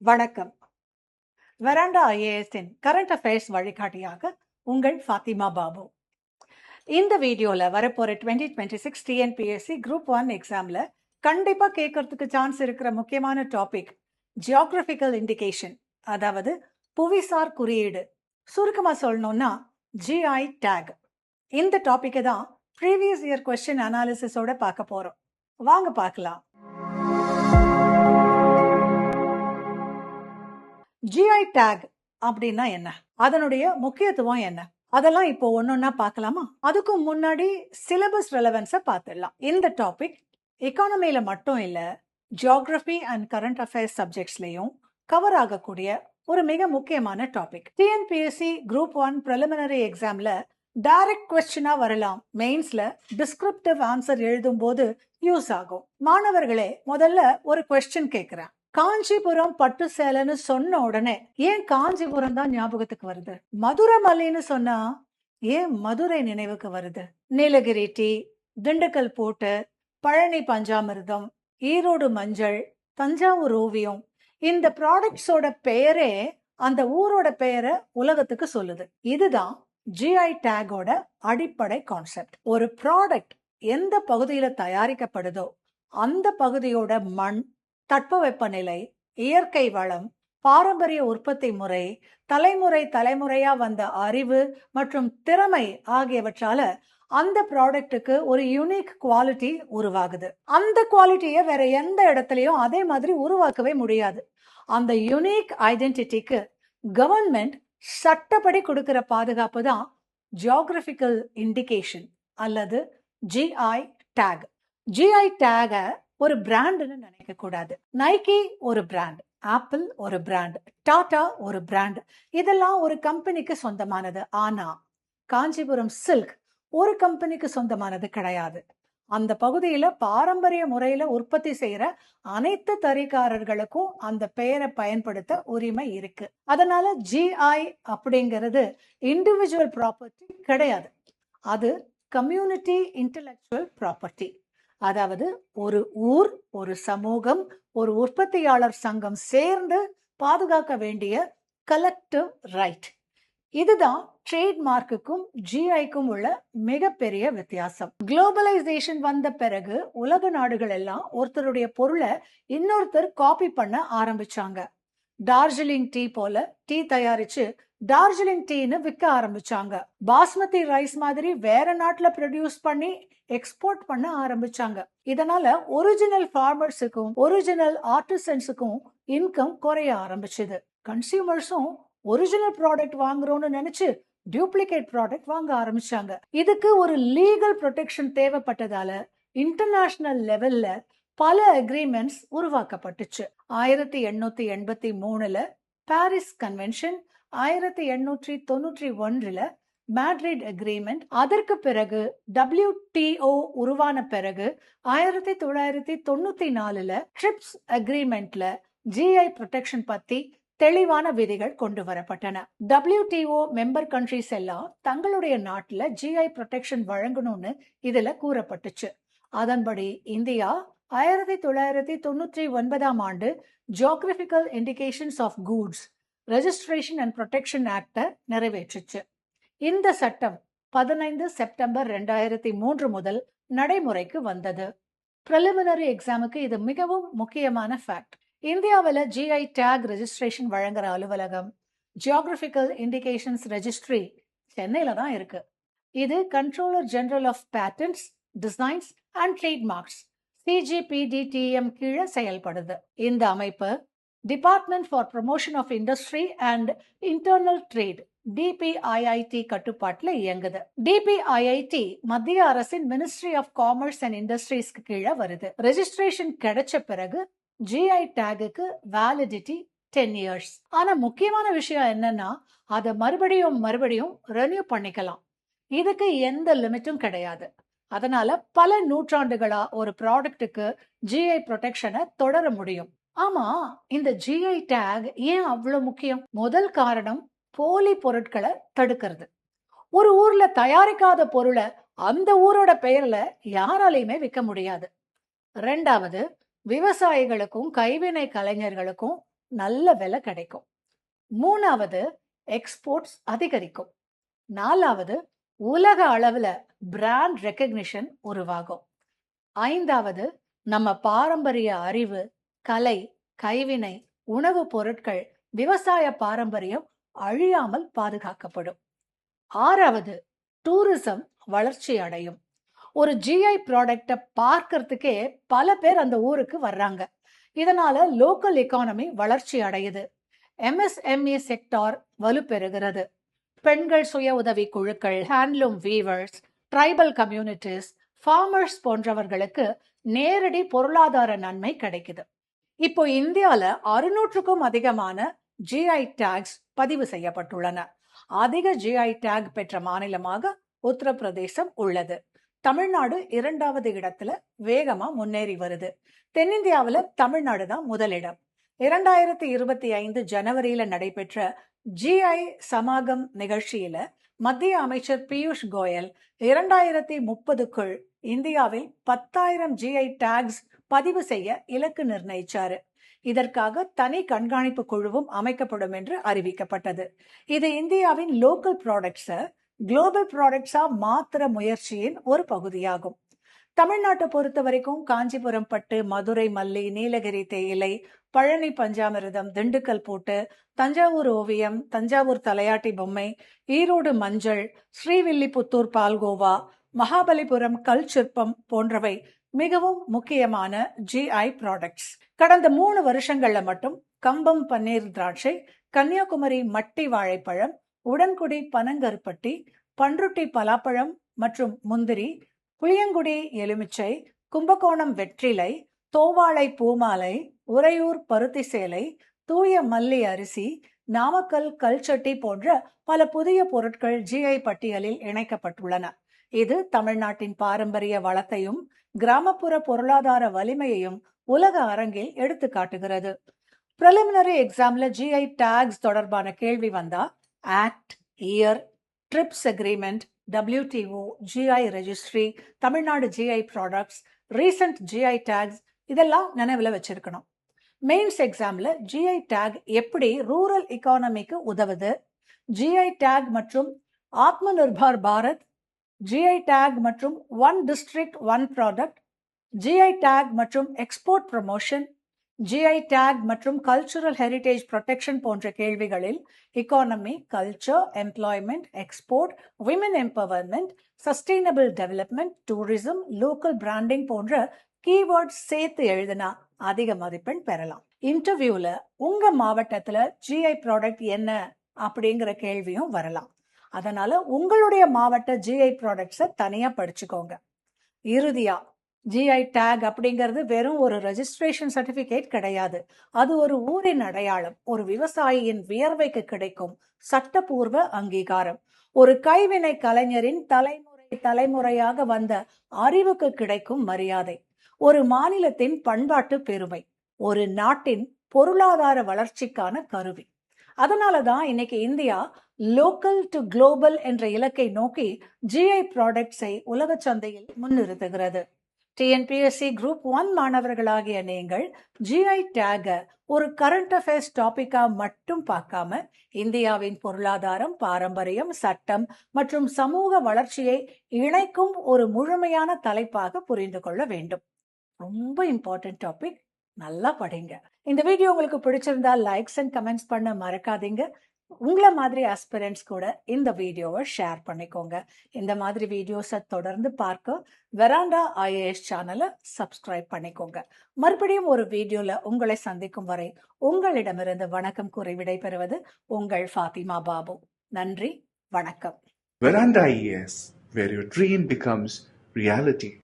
வணக்கம். Veranda ஐஏஎஸ்ஸின் current affairs வழிகாட்டியாக உங்கள் ஃபாத்திமா பாபு. இந்த வீடியோவில் வரப்போகிற 2026 டிஎன்பிஎஸ்சி குரூப் 1 எக்ஸாமில் கண்டிப்பாக கேட்கறதுக்கு சான்ஸ் இருக்கிற முக்கியமான டாபிக் ஜியோகிராஃபிக்கல் இண்டிகேஷன், அதாவது புவிசார் குறியீடு. சுருக்கமாக சொல்லணும்னா ஜிஐ டேக். இந்த டாப்பிக்கை தான் ப்ரீவியஸ் இயர் கொஸ்டின் அனாலிசிஸோட பார்க்க போகிறோம். வாங்க பார்க்கலாம். ஜிஐ டேக் அப்படின்னா என்ன, அதனுடைய முக்கியத்துவம் என்ன, அதெல்லாம் இப்போ ஒன்னொன்னா பார்க்கலாமா? அதுக்கு முன்னாடி சிலபஸ் ரெலவன்ஸை பார்த்துடலாம். இந்த டாபிக் எக்கானமியில மட்டும் இல்ல, ஜியோகிராஃபி அண்ட் கரண்ட் அஃபேர்ஸ் சப்ஜெக்ட்ஸ்லயும் கவர் ஆகக்கூடிய ஒரு மிக முக்கியமான டாபிக். டிஎன்பிஎஸ்சி குரூப் 1 ப்ரிலிமினரி எக்ஸாம்ல டைரக்ட் கொஸ்டினா வரலாம். மெயின்ஸ்ல டிஸ்கிரிப்டிவ் ஆன்சர் எழுதும் போது யூஸ் ஆகும். மாணவர்களே, முதல்ல ஒரு கொஸ்டின் கேட்கிறேன். காஞ்சிபுரம் பட்டு சேலைன்னு சொன்ன உடனே ஏன் காஞ்சிபுரம் தான் ஞாபகத்துக்கு வருது? மதுரை மல்லின்னு சொன்னா ஏன் மதுரை நினைவுக்கு வருது? நீலகிரி டீ, திண்டுக்கல் பூட்டு, பழனி பஞ்சாமிர்தம், ஈரோடு மஞ்சள், தஞ்சாவூர் ஓவியம், இந்த ப்ராடக்ட்ஸோட பெயரே அந்த ஊரோட பெயரை உலகத்துக்கு சொல்லுது. இதுதான் ஜிஐ டேகோட அடிப்படை கான்செப்ட். ஒரு ப்ராடக்ட் எந்த பகுதியில தயாரிக்கப்படுதோ அந்த பகுதியோட மண், தட்பவெப்பநிலை, இயற்கை வளம், பாரம்பரிய உற்பத்தி முறை, தலைமுறையா வந்த அறிவு மற்றும் திறமை ஆகியவற்றால அந்த ப்ராடக்ட்டுக்கு ஒரு யூனிக் குவாலிட்டி உருவாகுது. அந்த குவாலிட்டியை வேற எந்த இடத்துலயும் அதே மாதிரி உருவாக்கவே முடியாது. அந்த யூனிக் ஐடென்டிட்டிக்கு கவர்மெண்ட் சட்டப்படி கொடுக்கிற பாதுகாப்பு தான் ஜியோகிராபிக்கல் இண்டிகேஷன் அல்லது ஜிஐ டேக். ஜிஐ டேக ஒரு பிராண்ட்னு நினைக்க கூடாது. நைக்கி ஒரு பிராண்ட், ஆப்பிள் ஒரு பிராண்ட், டாடா ஒரு பிராண்ட், இதெல்லாம் ஒரு கம்பெனிக்கு சொந்தமானது. ஆனா காஞ்சிபுரம் சில்க் ஒரு கம்பெனிக்கு சொந்தமானது கிடையாது. அந்த பகுதியில பாரம்பரிய முறையில உற்பத்தி செய்யற அனைத்து தறிக்காரர்களுக்கும் அந்த பெயரை பயன்படுத்த உரிமை இருக்கு. அதனால ஜிஐ அப்படிங்கிறது இண்டிவிஜுவல் ப்ராப்பர்ட்டி கிடையாது, அது கம்யூனிட்டி இன்டெலெக்சுவல் ப்ராப்பர்ட்டி. அதாவது ஒரு ஊர், ஒரு சமூகம், ஒரு உற்பத்தியாளர் சங்கம் சேர்ந்து பாதுகாக்க வேண்டிய கலெக்டிவ் ரைட். இதுதான் ட்ரேட்மார்க்குக்கும் ஜிஐக்கும் உள்ள மிகப்பெரிய வித்தியாசம். குளோபலைசேஷன் வந்த பிறகு உலக நாடுகள் எல்லாம் ஒருத்தருடைய பொருளை இன்னொருத்தர் காப்பி பண்ண ஆரம்பிச்சாங்க. டார்ஜிலிங் டீ போல டீ தயாரிச்சு டார்ஜிலிங் டீன்னு விற்க ஆரம்பிச்சாங்க. பாஸ்மதி ரைஸ் மாதிரி வேற நாட்டுல ப்ரொடியூஸ் பண்ணி எக்ஸ்போர்ட் பண்ண ஆரம்பிச்சாங்க. இதனால ஒரிஜினல் ஃபார்மர்ஸுக்கும் ஒரிஜினல் ஆர்டிசன்ஸுக்கும் இன்கம் குறைய ஆரம்பிச்சது. கன்சியூமர்ஸும் ஒரிஜினல் ப்ராடக்ட் வாங்குறோம்னு நினைச்சு டூப்ளிகேட் ப்ராடக்ட் வாங்க ஆரம்பிச்சாங்க. இதுக்கு ஒரு லீகல் ப்ரொடெக்ஷன் தேவைப்பட்டதால இன்டர்நேஷனல் லெவல்ல பல அக்ரிமெண்ட்ஸ் உருவாக்கப்பட்டுச்சு. 1883 பாரிஸ் கன்வென்ஷன், 1891 மேட்ரிட் அக்ரிமெண்ட், அதற்கு பிறகு WTO உருவான பிறகு 1994 ட்ரிப்ஸ் அக்ரிமெண்ட்ல ஜிஐ ப்ரொடெக்ஷன் பத்தி தெளிவான விதிகள் கொண்டு வரப்பட்டன. WTO மெம்பர் கண்ட்ரிஸ் எல்லாம் தங்களுடைய நாட்டுல ஜிஐ ப்ரொடெக்ஷன் வழங்கணும்னு இதுல கூறப்பட்டுச்சு. அதன்படி India 1999 geographical indications of goods registration and protection ஆக்டை நிறைவேற்றுச்சு. இந்த சட்டம் 15 செப்டம்பர் 2003 முதல் நடைமுறைக்கு வந்தது. பிரிலிமினரி எக்ஸாமுக்கு இது மிகவும் முக்கியமான ஃபேக்ட். இந்தியாவில் ஜிஐ டேக் ரெஜிஸ்ட்ரேஷன் வழங்குற அலுவலகம் ஜியோகிராபிக்கல் இண்டிகேஷன்ஸ் ரெஜிஸ்ட்ரி சென்னையில தான் இருக்கு. இது controller general of patents, designs and trademarks CGPDTM கீழே செயல்படுது. இந்த அமைப்பு department for promotion of industry and internal trade DPIIT கட்டுப்பாட்டுல இயங்குது. DPIIT மத்திய அரசின் மினிஸ்ட்ரி ஆஃப் காமர்ஸ் அண்ட் இண்டஸ்ட்ரீஸ்க்கு கீழே வருது. ரெஜிஸ்ட்ரேஷன் கிடைச்ச பிறகு ஜிஐ டேகுக்கு வேலிடிட்டி 10 years. ஆனா முக்கியமான விஷயம் என்னன்னா, அதை மறுபடியும் ரெனியூ பண்ணிக்கலாம். இதுக்கு எந்த லிமிட்டும் கிடையாது. அதனால பல நூற்றாண்டுகளா ஒரு ப்ராடக்ட்டுக்கு ஜிஐ ப்ரொடெக்ஷனை தொடர முடியும். ஆமா, இந்த ஜிஐ டேக் ஏன் அவ்வளவு முக்கியம்? முதல் காரணம் போலி பொருட்களை தடுக்கிறது. ஒரு ஊர்ல தயாரிக்காத பொருளை அந்த ஊரோட பெயர்ல யாராலையுமே விற்க முடியாது. ரெண்டாவது, விவசாயிகளுக்கும் கைவினை கலைஞர்களுக்கும் நல்ல விலை கிடைக்கும். 3வது, எக்ஸ்போர்ட்ஸ் அதிகரிக்கும். 4வது, உலக அளவுல பிராண்ட் ரெகக்னிஷன் உருவாகும். 5வது, நம்ம பாரம்பரிய அறிவு, கலை, கைவினை, உணவுப் பொருட்கள், விவசாய பாரம்பரியம் அழியாமல் பாதுகாக்கப்படும். 6வது, டூரிசம் வளர்ச்சி அடையும். ஒரு ஜிஐ ப்ராடக்டை பார்க்கறதுக்கே பல பேர் அந்த ஊருக்கு வர்றாங்க. இதனால லோக்கல் எக்கானமி வளர்ச்சி அடையுது. எம்எஸ்எம்இ செக்டார் வலுப்பெறுகிறது. பெண்கள் சுய உதவி குழுக்கள், handloom weavers, tribal communities, farmers போன்றவர்களுக்கு நேரடி பொருளாதார நன்மை கிடைக்குது. இப்போ இந்தியால 600க்கும் அதிகமான ஜிஐ டேக்ஸ் பதிவு செய்யப்பட்டுள்ளன. அதிக ஜிஐ டேக் பெற்ற மாநிலமாக உத்தரப்பிரதேசம் உள்ளது. தமிழ்நாடு 2வது இடத்துல வேகமா முன்னேறி வருது. தென்னிந்தியாவில் தமிழ்நாடு தான் முதலிடம். 2025 ஜனவரியில நடைபெற்ற ஜிஐ சமாகம் நிகழ்ச்சியில மத்திய அமைச்சர் பியூஷ் கோயல் 2030க்குள் இந்தியாவில் 10,000 ஜிஐ டேக்ஸ் பதிவு செய்ய இலக்கு நிர்ணயிச்சாரு. இதற்காக தனி கண்காணிப்பு குழுவும் அமைக்கப்படும் என்று அறிவிக்கப்பட்டது. இது இந்தியாவின் லோக்கல் ப்ராடக்ட்ஸை குளோபல் ப்ராடக்ட்ஸா மாத்திர முயற்சியின் ஒரு பகுதியாகும். தமிழ்நாட்டை பொறுத்த வரைக்கும் காஞ்சிபுரம் பட்டு, மதுரை மல்லி, நீலகிரி தேயிலை, பழனி பஞ்சாமிர்தம், திண்டுக்கல் பூட்டு, தஞ்சாவூர் ஓவியம், தஞ்சாவூர் தலையாட்டி பொம்மை, ஈரோடு மஞ்சள், ஸ்ரீவில்லிபுத்தூர் பால்கோவா, மகாபலிபுரம் கல் சிற்பம் போன்றவை மிகவும் முக்கியமான ஜிஐ ப்ராடக்ட்ஸ். கடந்த 3 வருஷங்கள்ல மட்டும் கம்பம் பன்னீர் திராட்சை, கன்னியாகுமரி மட்டி வாழைப்பழம், உடன்குடி பனங்கருப்பட்டி, பன்ருட்டி பலாப்பழம் மற்றும் முந்திரி, புளியங்குடி எலுமிச்சை, கும்பகோணம் வெற்றிலை, தோவாளை பூமாலை, உறையூர் பருத்தி சேலை, தூய மல்லி அரிசி, நாமக்கல் கல்சட்டி போன்ற பல புதிய பொருட்கள் ஜிஐ பட்டியலில் இணைக்கப்பட்டுள்ளன. இது தமிழ்நாட்டின் பாரம்பரிய வளத்தையும் கிராமப்புற பொருளாதார வலிமையையும் உலக அரங்கில் எடுத்து காட்டுகிறது. பிரிலிமினரி எக்ஸாம்ல ஜிஐ டேக்ஸ் தொடர்பான கேள்வி வந்தா act, year, TRIPS agreement, WTO, GI registry, Tamil Nadu GI products, recent GI tags இதெல்லாம் நினைவுல வச்சிருக்கணும். மெயின்ஸ் எக்ஸாம்ல ஜிஐ டேக் எப்படி ரூரல் எக்கானமிக்கு உதவுது, ஜிஐ டேக் மற்றும் ஆத்ம நிர்பார் பாரத், ஜிஐ டேக் மற்றும் one district one product, GI tag மற்றும் எக்ஸ்போர்ட் ப்ரமோஷன், ஜிஐ டேக் மற்றும் கல்ச்சுரல் ஹெரிட்டேஜ் ப்ரொடெக்ஷன் போன்ற கேள்விகளில் economy, culture, employment, export, women empowerment, sustainable development, tourism, local branding போன்ற கீவேர்ட்ஸ் சேர்த்து எழுதினா அதிக மதிப்பெண் பெறலாம். இன்டர்வியூல உங்க மாவட்டத்துல ஜிஐ ப்ராடக்ட் என்ன அப்படிங்கிற கேள்வியும் வரலாம். அதனால உங்களுடைய மாவட்ட ஜிஐ ப்ராடக்ட்ஸை தனியா படிச்சுக்கோங்க. இறுதியா, ஜிஐ டேக் அப்படிங்கிறது வெறும் ஒரு ரெஜிஸ்ட்ரேஷன் சர்டிபிகேட் கிடையாது. அது ஒரு ஊரின் அடையாளம், ஒரு விவசாயியின் வியர்வைக்கு கிடைக்கும் சட்டப்பூர்வ அங்கீகாரம், ஒரு கைவினை கலைஞரின் தலைமுறையாக வந்த அறிவுக்கு கிடைக்கும் மரியாதை, ஒரு மாநிலத்தின் பண்பாட்டு பெருமை, ஒரு நாட்டின் பொருளாதார வளர்ச்சிக்கான கருவி. அதனாலதான் இன்னைக்கு இந்தியா லோக்கல் டு குளோபல் என்ற இலக்கை நோக்கி ஜிஐ ப்ராடக்ட்ஸை உலக சந்தையில் முன்னிறுத்துகிறது. டிஎன்பிஎஸ்சி குரூப் 1 மாணவர்களாகிய நீங்கள் ஜிஐ டேக ஒரு கரண்ட் அஃபேர்ஸ் டாபிக்கா மட்டும் பார்க்காம இந்தியாவின் பொருளாதாரம், பாரம்பரியம், சட்டம் மற்றும் சமூக வளர்ச்சியை இணைக்கும் ஒரு முழுமையான தலைப்பாக புரிந்து கொள்ள வேண்டும். ரொம்ப இம்பார்ட்டன்ட் டாபிக், நல்லா படிங்க. இந்த வீடியோ உங்களுக்கு பிடிச்சிருந்தா லைக்ஸ் அண்ட் கமெண்ட்ஸ் பண்ண மறக்காதீங்க. உங்களை மாதிரி ஆஸ்பிரண்ட்ஸ் கூட இந்த வீடியோவை ஷேர் பண்ணிக்கோங்க. இந்த மாதிரி வீடியோஸை தொடர்ந்து பார்க்க வெராண்டா IAS சேனலை சப்ஸ்கிரைப் பண்ணிக்கோங்க. மறுபடியும் ஒரு வீடியோல உங்களை சந்திக்கும் வரை உங்களிடமிருந்து வணக்கம் கூறி விடைபெறுவது உங்கள் ஃபாத்திமா பாபு. நன்றி, வணக்கம். Veranda IAS, where your dream becomes reality.